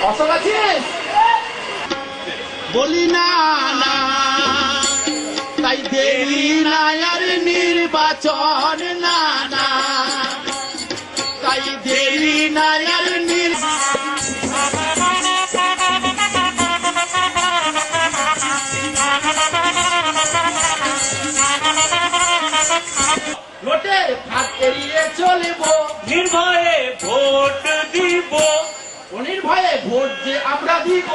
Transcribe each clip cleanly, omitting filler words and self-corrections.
অসল আছিস? বলি না না তাই দেরি না আর নির্বাচন না না তাই দেরি না আর নোটের ফাঁক এড়িয়ে চলব, নির্ভয়ে ভোট দিব, অনির্ভয়ে ভোট যে আমরা দিব,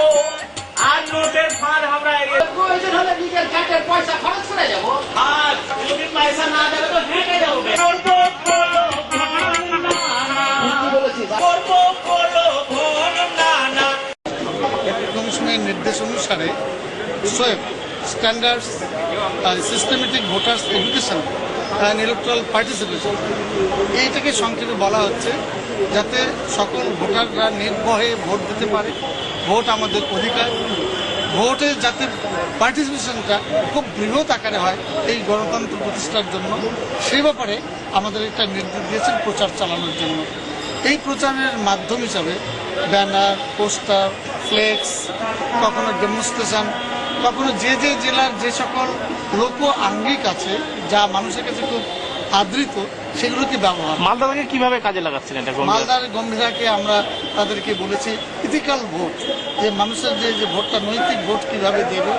আর নোটের ফাঁদ আমরা প্রয়োজন হলে নিজের ক্যাটের পয়সা খরচ করে যাবো, আর যদি পয়সা না দেবে তো হেঁটে যাবো। করবো বলো ভোট না না, কি বলেছিস? করবো বলো ভোট না না। কমিশনের নির্দেশ অনুসারে SVEEP standards systematic voters education and electoral participation এইটাকে সংক্ষেপে বলা হচ্ছে, যাতে সকল ভোটাররা নির্ভয়ে ভোট দিতে পারে। ভোট আমাদের অধিকার, ভোটে যাতে পার্টিসিপেশনটা খুব বৃহৎ আকারে হয় এই গণতন্ত্র প্রতিষ্ঠার জন্য, সেই ব্যাপারে আমাদের একটা নির্দেশ দিয়েছেন প্রচার চালানোর জন্য। এই প্রচারের মাধ্যম হিসাবে ব্যানার, পোস্টার, ফ্লেক্স, কখনো ডেমনস্ট্রেশন, কখনো যে যে জেলার যে সকল লোক আঙ্গিক আছে যা মানুষের কাছে খুব আদৃত, সেগুলোকে ব্যবহার। মালদাকে কিভাবে কাজে লাগাচ্ছেন এটা? মালদার গম্ভীরাকে আমরা তাদেরকে বলেছি ইথিক্যাল ভোট, যে মানুষের যে ভোটটা নৈতিক ভোট কিভাবে দেবে,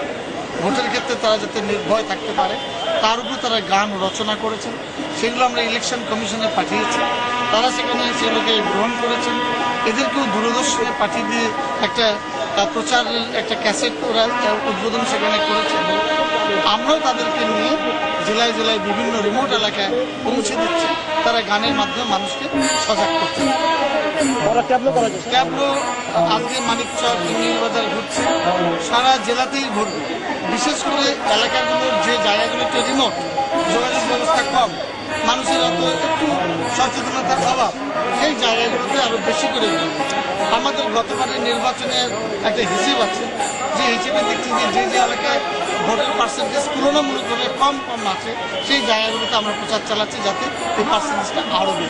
ভোটের ক্ষেত্রে তারা যাতে নির্ভয় থাকতে পারে তার উপর তারা গান রচনা করেছেন। সেগুলো আমরা ইলেকশন কমিশনে পাঠিয়েছি, তারা সেগুলোকে গ্রহণ করেছেন। এদেরকেও দূরদর্শনে পাঠিয়ে দিয়ে একটা প্রচারের একটা ক্যাসেট ওরা উদ্বোধন সেখানে করেছেন। আমরাও তাদেরকে নিয়ে জেলায় জেলায় বিভিন্ন রিমোট এলাকায় পৌঁছে দিচ্ছি, তারা গানের মাধ্যমে মানুষকে সজাগ করছে। ট্যাবলো আজকে মানিকচক, বাজার ঘুরছে, সারা জেলাতেই ঘুরবে। বিশেষ করে এলাকাগুলোর যে জায়গাগুলোতে রিমোট, যোগাযোগ ব্যবস্থা কম, মানুষের অত একটু সচেতনতার অভাব, সেই জায়গাগুলোতে আরো বেশি করে ঘুরবে। আমাদের গতবারের নির্বাচনের একটা হিসেব আছে, যে হিসেবে দেখছি যে যে এলাকায় ভোটের পার্সেন্টেজ তুলনামূলকভাবে কম আছে, সেই জায়গাগুলোতে আমরা প্রচার চালাচ্ছি যাতে এই পার্সেন্টেজটা আরো বেশি।